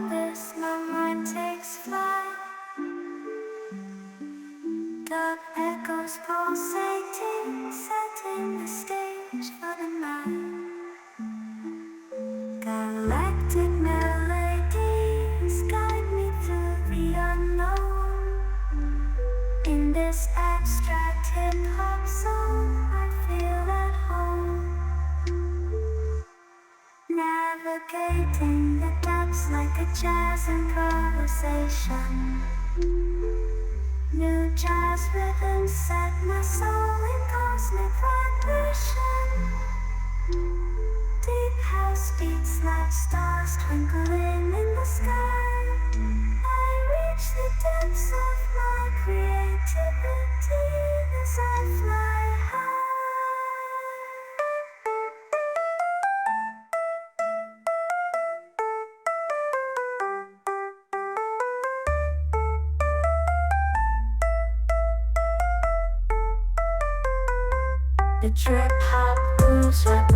this, my mind takes flight. The echoes pulsating, setting the stage for the night. Galactic melodies guide me through the unknown. In this abstract hip-hop song, I feel at home. Navigating the depths like a jazz improvisation. New jazz rhythms set my soul in cosmic vibration. Deep house beats like stars twinkling in the sky. I reach the depths of my creativity as I fly high. The trip hop grooves wrap